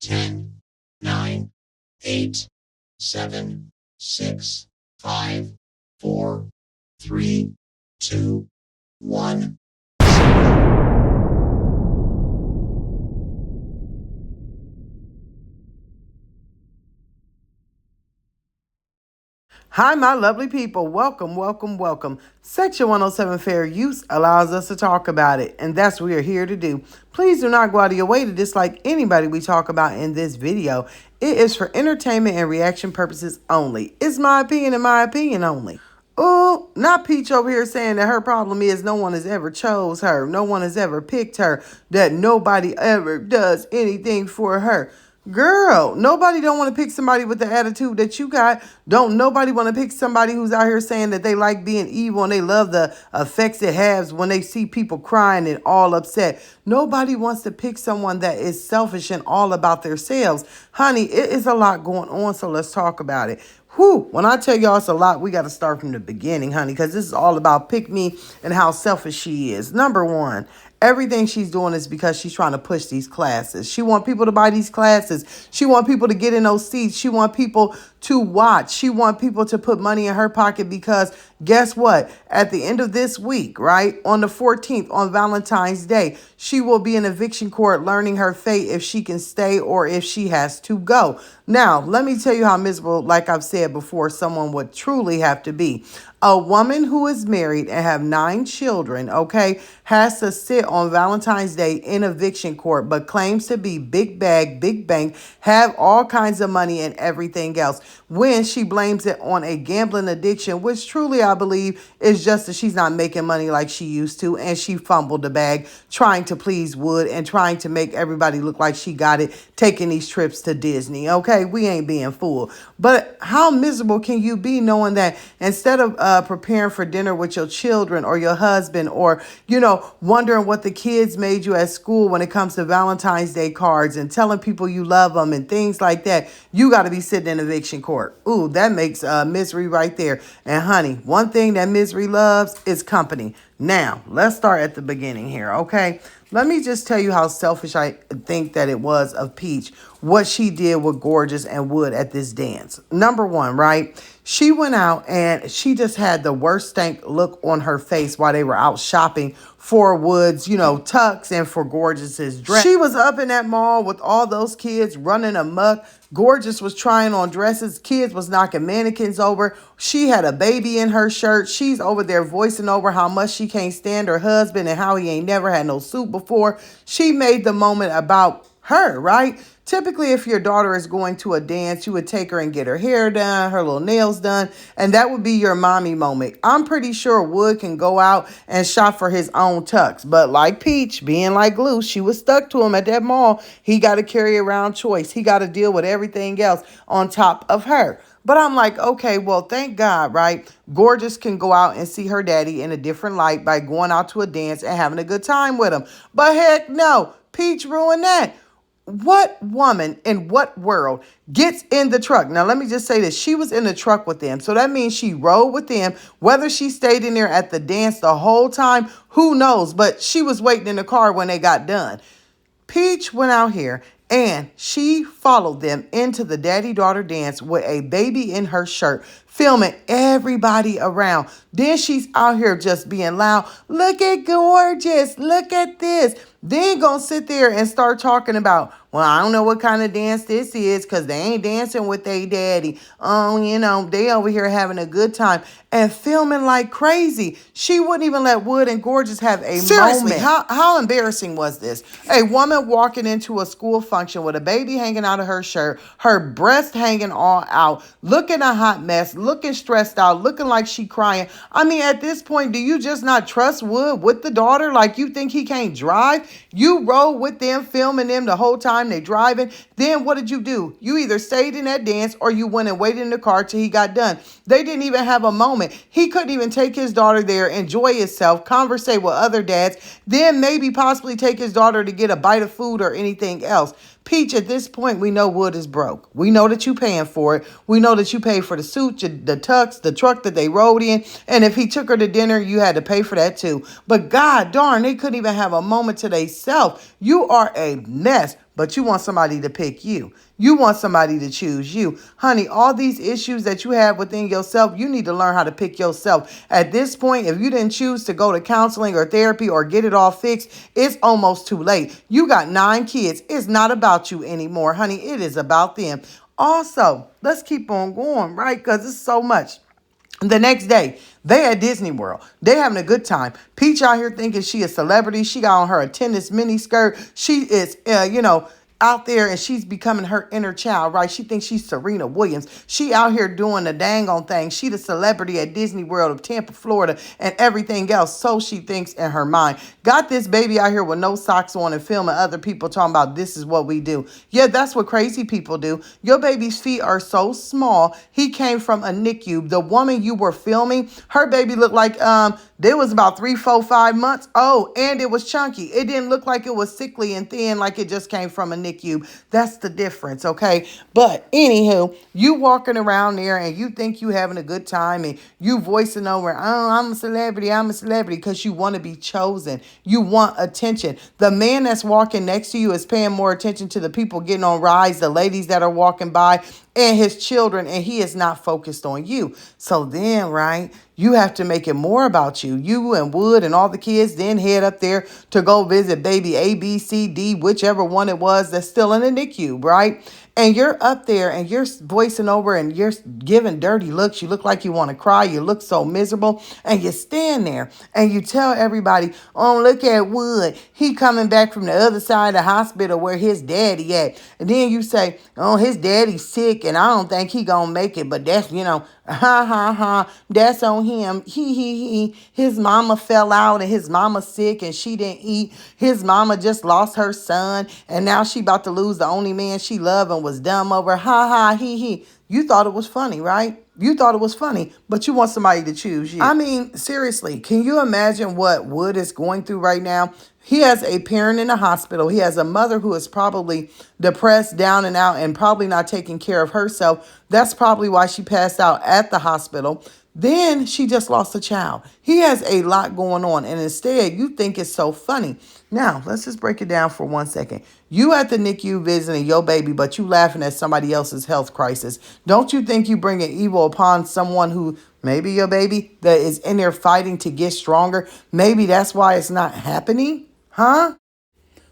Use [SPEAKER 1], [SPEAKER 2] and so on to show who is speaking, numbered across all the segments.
[SPEAKER 1] 10, 9, 8, 7, 6, 5, 4, 3, 2, 1.
[SPEAKER 2] Hi, my lovely people. Welcome, welcome, welcome. Section 107 Fair Use allows us to talk about it, and that's what we are here to do. Please do not go out of your way to dislike anybody we talk about in this video. It is for entertainment and reaction purposes only. It's my opinion and my opinion only. Oh, not Peach over here saying that her problem is no one has ever chose her. No one has ever picked her. That nobody ever does anything for her. Girl, nobody don't want to pick somebody with the attitude that you got. Don't nobody want to pick somebody who's out here saying that they like being evil and they love the effects it has when they see people crying and all upset. Nobody wants to pick someone that is selfish and all about themselves. Honey, it is a lot going on, so let's talk about it. Whew, when I tell y'all it's a lot, we got to start from the beginning, honey, because this is all about pick me and how selfish she is. Number one, everything she's doing is because she's trying to push these classes. She want people to buy these classes. She want people to get in those seats. She want people to watch. She want people to put money in her pocket because guess what? At the end of this week, right, on the 14th, on Valentine's Day, she will be in eviction court learning her fate if she can stay or if she has to go. Now, let me tell you how miserable, like I've said before, someone would truly have to be. A woman who is married and have 9 children, okay, has to sit on Valentine's Day in eviction court, but claims to be big bag, big bank, have all kinds of money and everything else, when she blames it on a gambling addiction, which truly I believe is just that she's not making money like she used to, and she fumbled the bag trying to please Wood and trying to make everybody look like she got it, taking these trips to Disney, okay? We ain't being fooled. But how miserable can you be knowing that instead of preparing for dinner with your children or your husband, or, wondering what the kids made you at school when it comes to Valentine's Day cards and telling people you love them and things like that, you got to be sitting in eviction court. Ooh, that makes misery right there. And honey, one thing that misery loves is company. Now, let's start at the beginning here, okay? Let me just tell you how selfish I think that it was of Peach, what she did with Gorgeous and Wood at this dance. Number one, right? She went out and she just had the worst stank look on her face while they were out shopping for Wood's, tux and for Gorgeous's dress. She was up in that mall with all those kids running amok. Gorgeous was trying on dresses. Kids was knocking mannequins over. She had a baby in her shirt. She's over there voicing over how much she can't stand her husband and how he ain't never had no suit before. She made the moment about her, right? Typically, if your daughter is going to a dance, you would take her and get her hair done, her little nails done, and that would be your mommy moment. I'm pretty sure Wood can go out and shop for his own tux, but like Peach, being like glue, she was stuck to him at that mall. He got to carry around choice. He got to deal with everything else on top of her. But I'm like, okay, well, thank God, right? Gorgeous can go out and see her daddy in a different light by going out to a dance and having a good time with him. But heck no, Peach ruined that. What woman in what world gets in the truck? Now, let me just say this. She was in the truck with them. So that means she rode with them. Whether she stayed in there at the dance the whole time, who knows? But she was waiting in the car when they got done. Peach went out here and she followed them into the daddy-daughter dance with a baby in her shirt, filming everybody around. Then she's out here just being loud. Look at Gorgeous. Look at this. Then gonna sit there and start talking about, well, I don't know what kind of dance this is because they ain't dancing with their daddy. They over here having a good time and filming like crazy. She wouldn't even let Wood and Gorgeous have a
[SPEAKER 1] Seriously,
[SPEAKER 2] moment. How embarrassing was this? A woman walking into a school function with a baby hanging out of her shirt, her breast hanging all out, looking a hot mess, looking stressed out, looking like she crying. I mean, at this point, do you just not trust Wood with the daughter? Like you think he can't drive? You rode with them, filming them the whole time they driving. Then what did you do? You either stayed in that dance or you went and waited in the car till he got done. They didn't even have a moment. He couldn't even take his daughter there, enjoy himself, conversate with other dads, then maybe possibly take his daughter to get a bite of food or anything else. Peach, at this point, we know Wood is broke. We know that you paying for it. We know that you paid for the suit, the tux, the truck that they rode in. And if he took her to dinner, you had to pay for that too. But God darn, they couldn't even have a moment to themselves. You are a mess. but you want somebody to pick you. You want somebody to choose you. Honey, all these issues that you have within yourself, you need to learn how to pick yourself. At this point, if you didn't choose to go to counseling or therapy or get it all fixed, it's almost too late. You got 9 kids. It's not about you anymore, honey. It is about them. Also, let's keep on going, right? Because it's so much. The next day, they at Disney World. They having a good time. Peach out here thinking she a celebrity. She got on her tennis mini skirt. She is, out there and she's becoming her inner child, right? She thinks she's Serena Williams. She out here doing the dang on thing. She the celebrity at Disney World of Tampa, Florida, and everything else. So she thinks in her mind. Got this baby out here with no socks on and filming other people talking about this is what we do. Yeah, that's what crazy people do. Your baby's feet are so small. He came from a NICU. The woman you were filming, her baby looked like there was about 3, 4, 5 months. Oh, and it was chunky. It didn't look like it was sickly and thin like it just came from a NICU. That's the difference, okay? But anywho, you walking around there and you think you having a good time and you voicing over, oh, I'm a celebrity, because you want to be chosen. You want attention. The man that's walking next to you is paying more attention to the people getting on rides, the ladies that are walking by, and his children, and he is not focused on you. So then, right, you have to make it more about you. You and Wood and all the kids then head up there to go visit baby A, B, C, D, whichever one it was that's still in the NICU, right? And you're up there and you're voicing over and you're giving dirty looks. You look like you want to cry. You look so miserable. And you stand there and you tell everybody, oh, look at Wood. He coming back from the other side of the hospital where his daddy at. And then you say, oh, his daddy's sick and I don't think he gonna make it. But that's, ha, ha, ha. That's on him. He. His mama fell out and his mama sick and she didn't eat. His mama just lost her son. And now she about to lose the only man she loved and was dumb over. Ha, ha, he. You thought it was funny, right? You thought it was funny, but you want somebody to choose you. I mean, seriously, can you imagine what Wood is going through right now? He has a parent in the hospital. He has a mother who is probably depressed, down and out, and probably not taking care of herself. That's probably why she passed out at the hospital. Then she just lost a child. He has a lot going on, and instead you think it's so funny. Now, let's just break it down for 1 second. You at the NICU visiting your baby, but you laughing at somebody else's health crisis. Don't you think you bringing evil upon someone who, maybe your baby, that is in there fighting to get stronger? Maybe that's why it's not happening? Huh?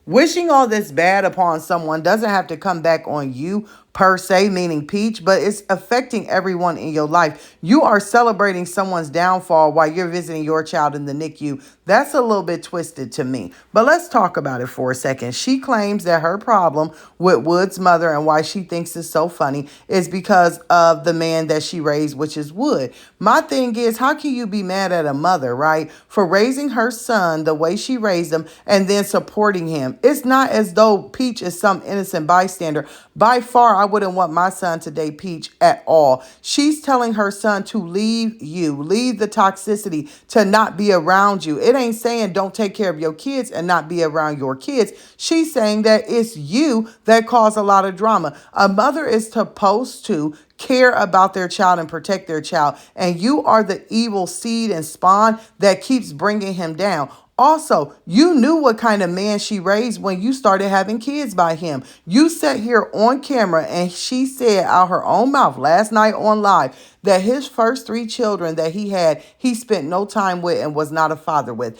[SPEAKER 2] Wishing all this bad upon someone doesn't have to come back on you per se, meaning Peach, but it's affecting everyone in your life. You are celebrating someone's downfall while you're visiting your child in the NICU. That's a little bit twisted to me. But let's talk about it for a second. She claims that her problem with Wood's mother and why she thinks it's so funny is because of the man that she raised, which is Wood. My thing is, how can you be mad at a mother, right, for raising her son the way she raised him and then supporting him? It's not as though Peach is some innocent bystander. By far, I wouldn't want my son to date Peach at all. She's telling her son to leave you, leave the toxicity, to not be around you. It ain't saying don't take care of your kids and not be around your kids. She's saying that it's you that cause a lot of drama. A mother is supposed to care about their child and protect their child. And you are the evil seed and spawn that keeps bringing him down. Also, you knew what kind of man she raised when you started having kids by him. You sat here on camera and she said out her own mouth last night on live that his first 3 children that he had, he spent no time with and was not a father with.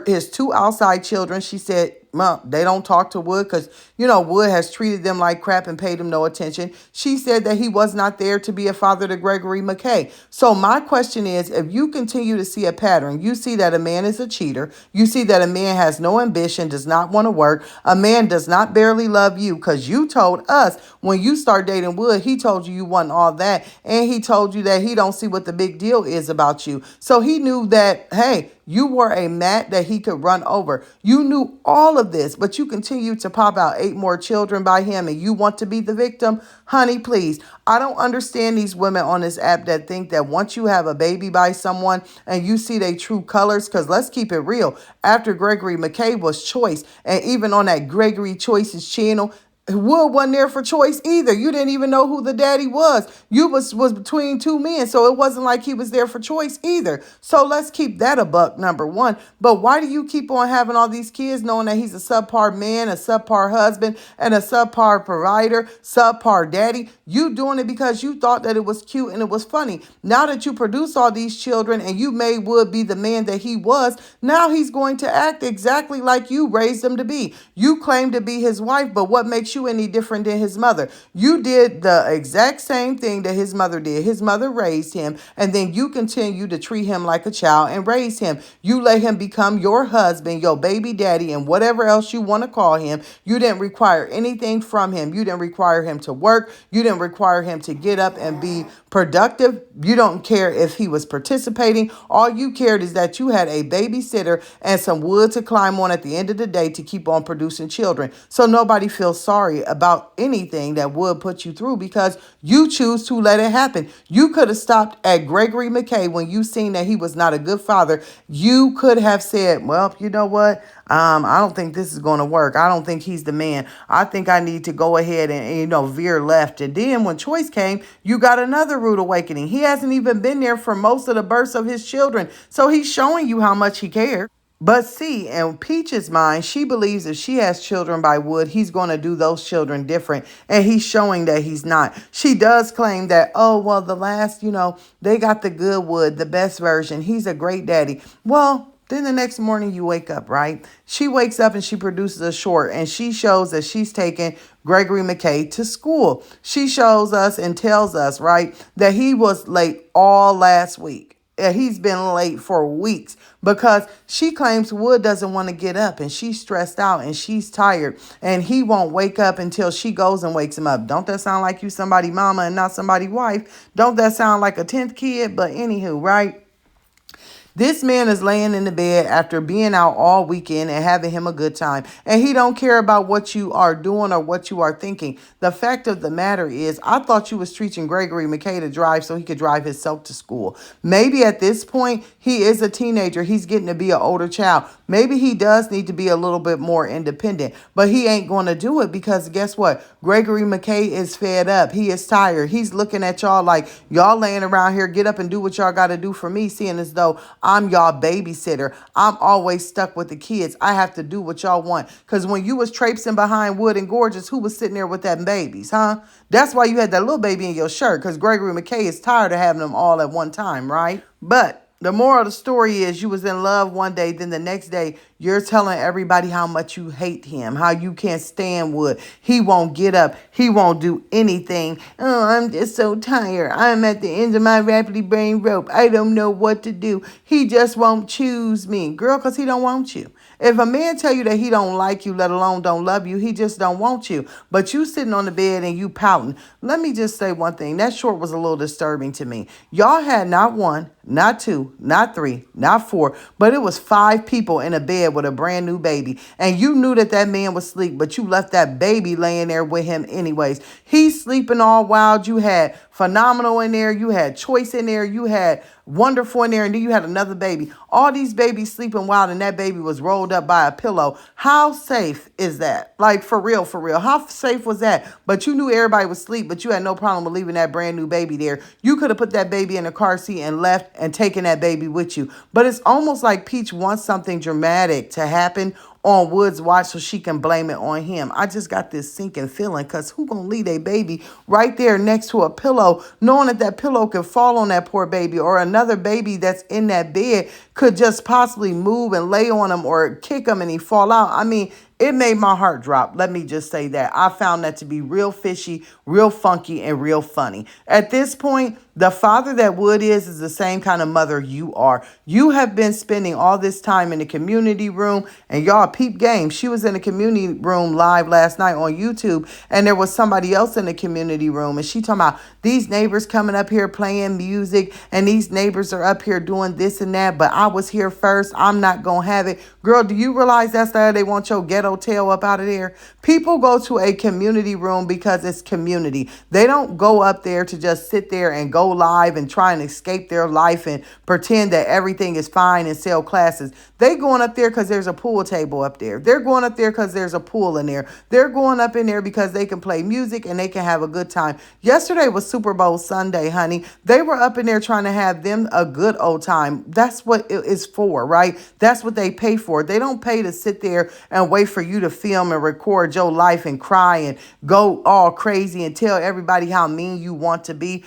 [SPEAKER 2] His 2 outside children, she said, well, they don't talk to Wood because, Wood has treated them like crap and paid him no attention. She said that he was not there to be a father to Gregory McKay. So my question is, if you continue to see a pattern, you see that a man is a cheater, you see that a man has no ambition, does not want to work, a man does not barely love you, because you told us when you start dating Wood, he told you wasn't all that, and he told you that he don't see what the big deal is about you. So he knew that, hey, you were a mat that he could run over. You knew all of this, but you continue to pop out 8 more children by him and you want to be the victim? Honey, please. I don't understand these women on this app that think that once you have a baby by someone and you see their true colors, because let's keep it real. After Gregory McKay was choice, and even on that Gregory Choices channel, Wood wasn't there for choice either. You didn't even know who the daddy was. You was between two men, so it wasn't like he was there for choice either. So let's keep that a buck, number one. But why do you keep on having all these kids knowing that he's a subpar man, a subpar husband, and a subpar provider, subpar daddy? You doing it because you thought that it was cute and it was funny. Now that you produce all these children and you made Wood be the man that he was, now he's going to act exactly like you raised him to be. You claim to be his wife, but what makes you any different than his mother? You did the exact same thing that his mother did. His mother raised him, and then you continue to treat him like a child and raise him. You let him become your husband, your baby daddy, and whatever else you want to call him. You didn't require anything from him. You didn't require him to work. You didn't require him to get up and be productive. You don't care if he was participating. All you cared is that you had a babysitter and some wood to climb on at the end of the day to keep on producing children. So nobody feels sorry about anything that Wood put you through because you choose to let it happen. You could have stopped at Gregory McKay when you seen that he was not a good father. You could have said, well, you know what? I don't think this is going to work. I don't think he's the man. I think I need to go ahead and veer left. And then when choice came, you got another rude awakening. He hasn't even been there for most of the births of his children. So he's showing you how much he cares. But see, in Peach's mind, she believes if she has children by Wood, he's going to do those children different. And he's showing that he's not. She does claim that, oh, well, the last, they got the good Wood, the best version. He's a great daddy. Well, then the next morning you wake up, right? She wakes up and she produces a short and she shows that she's taking Gregory McKay to school. She shows us and tells us, right, that he was late all last week. He's been late for weeks because she claims Wood doesn't want to get up and she's stressed out and she's tired and he won't wake up until she goes and wakes him up. Don't that sound like you somebody mama and not somebody wife? Don't that sound like a 10th kid? But anywho, right? This man is laying in the bed after being out all weekend and having him a good time. And he don't care about what you are doing or what you are thinking. The fact of the matter is, I thought you was teaching Gregory McKay to drive so he could drive himself to school. Maybe at this point, he is a teenager. He's getting to be an older child. Maybe he does need to be a little bit more independent. But he ain't going to do it because guess what? Gregory McKay is fed up. He is tired. He's looking at y'all like, y'all laying around here, get up and do what y'all got to do for me, seeing as though I'm y'all babysitter. I'm always stuck with the kids. I have to do what y'all want. Because when you was traipsing behind Wood and Gorgeous, who was sitting there with that babies, huh? That's why you had that little baby in your shirt. Because Gregory McKay is tired of having them all at one time, right? But the moral of the story is you was in love one day, then the next day you're telling everybody how much you hate him, how you can't stand Wood. He won't get up. He won't do anything. Oh, I'm just so tired. I'm at the end of my rapidly brain rope. I don't know what to do. He just won't choose me. Girl, because he don't want you. If a man tell you that he don't like you, let alone don't love you, he just don't want you. But you sitting on the bed and you pouting. Let me just say one thing. That short was a little disturbing to me. Y'all had not one, not two, not three, not four, but it was 5 people in a bed with a brand new baby. And you knew that that man was asleep, but you left that baby laying there with him anyways. He's sleeping all wild. You had Phenomenal in there. You had Choice in there. You had Wonderful in there. And then you had another baby. All these babies sleeping wild and that baby was rolled up by a pillow. How safe is that? Like for real, for real. How safe was that? But you knew everybody was asleep, but you had no problem with leaving that brand new baby there. You could have put that baby in a car seat and left and taken that baby with you. But it's almost like Peach wants something dramatic to happen on Wood's watch so she can blame it on him. I just got this sinking feeling because who gonna leave a baby right there next to a pillow knowing that that pillow could fall on that poor baby or another baby that's in that bed could just possibly move and lay on him or kick him and he fall out. I mean, it made my heart drop. Let me just say that. I found that to be real fishy, real funky, and real funny. At this point, the father that Wood is the same kind of mother you are. You have been spending all this time in the community room, and y'all peep game. She was in the community room live last night on YouTube, and there was somebody else in the community room, and she talking about these neighbors coming up here playing music, and these neighbors are up here doing this and that, but I was here first. I'm not going to have it. Girl, do you realize that's how they want your ghetto tail up out of there. People go to a community room because it's community. They don't go up there to just sit there and go live and try and escape their life and pretend that everything is fine and sell classes. They going up there because there's a pool table up there. They're going up there because there's a pool in there. They're going up in there because they can play music and they can have a good time. Yesterday was Super Bowl Sunday, honey. They were up in there trying to have them a good old time. That's what it is for, right? That's what they pay for. They don't pay to sit there and wait for you to film and record your life and cry and go all crazy and tell everybody how mean you want to be.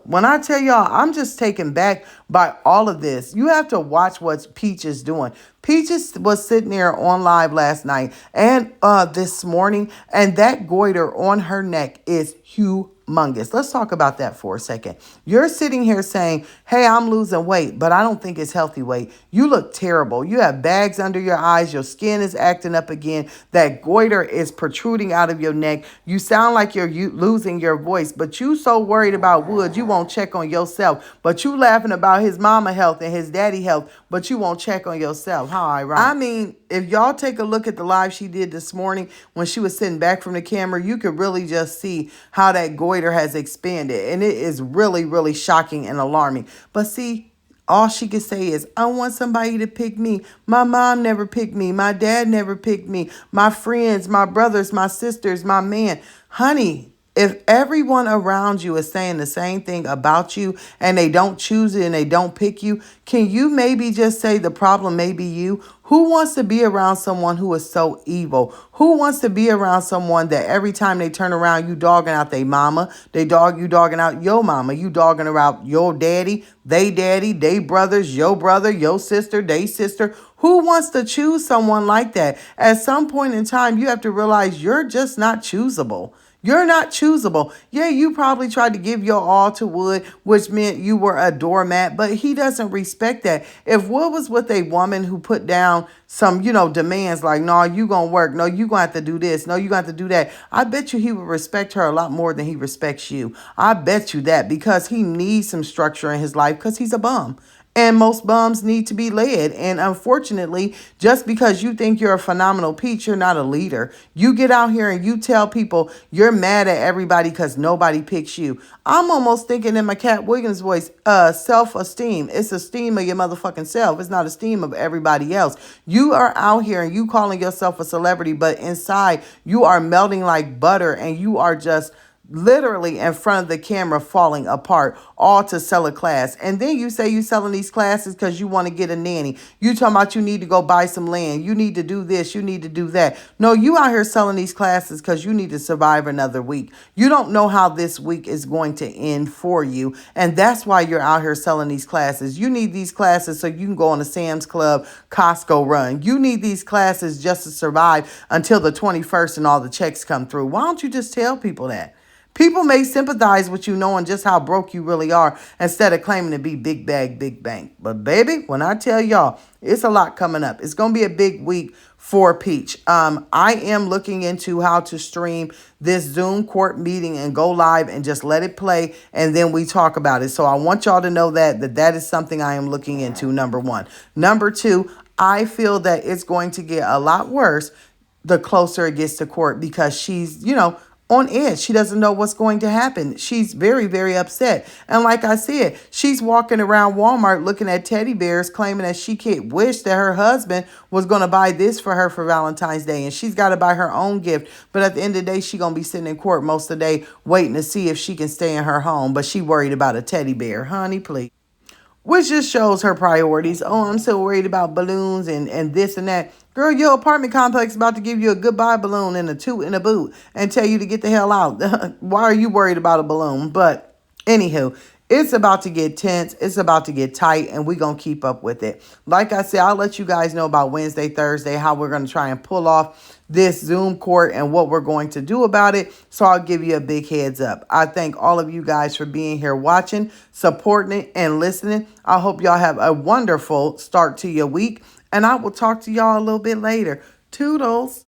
[SPEAKER 2] When I tell y'all, I'm just taken back by all of this. You have to watch what Peach is doing. Peaches was sitting there on live last night and this morning, and that goiter on her neck is humongous. Let's talk about that for a second. You're sitting here saying, hey, I'm losing weight, but I don't think it's healthy weight. You look terrible. You have bags under your eyes. Your skin is acting up again. That goiter is protruding out of your neck. You sound like you're losing your voice, but you so worried about Woods, you won't check on yourself. But you laughing about his mama health and his daddy health, but you won't check on yourself. How ironic. I mean, if y'all take a look at the live she did this morning when she was sitting back from the camera, you could really just see how that goiter has expanded. And it is really, really shocking and alarming. But see, all she could say is, I want somebody to pick me. My mom never picked me. My dad never picked me. My friends, my brothers, my sisters, my man. Honey, if everyone around you is saying the same thing about you and they don't choose it and they don't pick you, can you maybe just say the problem may be you? Who wants to be around someone who is so evil? Who wants to be around someone that every time they turn around, you dogging out their mama, you dogging out your mama, you dogging out your daddy, they brothers, your brother, your sister, they sister. Who wants to choose someone like that? At some point in time, you have to realize you're just not choosable. You're not choosable. Yeah, you probably tried to give your all to Wood, which meant you were a doormat, but he doesn't respect that. If Wood was with a woman who put down some, demands like, no, you gonna work. No, you gonna have to do this. No, you gonna have to do that. I bet you he would respect her a lot more than he respects you. I bet you that because he needs some structure in his life because he's a bum. And most bums need to be led. And unfortunately, just because you think you're a phenomenal Peach, you're not a leader. You get out here and you tell people you're mad at everybody because nobody picks you. I'm almost thinking in my Cat Williams voice, self-esteem. It's esteem of your motherfucking self. It's not esteem of everybody else. You are out here and you calling yourself a celebrity, but inside you are melting like butter and you are just literally in front of the camera falling apart, all to sell a class. And then you say you selling these classes because you want to get a nanny. You talking about you need to go buy some land. You need to do this. You need to do that. No, you out here selling these classes because you need to survive another week. You don't know how this week is going to end for you. And that's why you're out here selling these classes. You need these classes so you can go on a Sam's Club Costco run. You need these classes just to survive until the 21st and all the checks come through. Why don't you just tell people that? People may sympathize with you knowing just how broke you really are instead of claiming to be big bag, big bank. But baby, when I tell y'all, it's a lot coming up. It's going to be a big week for Peach. I am looking into how to stream this Zoom court meeting and go live and just let it play and then we talk about it. So I want y'all to know that is something I am looking into, number one. Number two, I feel that it's going to get a lot worse the closer it gets to court because she's, on edge. She doesn't know what's going to happen. She's very, very upset. And like I said, she's walking around Walmart looking at teddy bears, claiming that she can't wish that her husband was going to buy this for her for Valentine's Day. And she's got to buy her own gift. But at the end of the day, she's going to be sitting in court most of the day waiting to see if she can stay in her home. But she worried about a teddy bear. Honey, please. Which just shows her priorities. Oh, I'm so worried about balloons and this and that. Girl, your apartment complex about to give you a goodbye balloon and a toot and a boot and tell you to get the hell out. Why are you worried about a balloon? But anywho, it's about to get tense. It's about to get tight, and we're going to keep up with it. Like I said, I'll let you guys know about Wednesday, Thursday, how we're going to try and pull off this Zoom court and what we're going to do about it. So I'll give you a big heads up. I thank all of you guys for being here watching, supporting it, and listening. I hope y'all have a wonderful start to your week, and I will talk to y'all a little bit later. Toodles.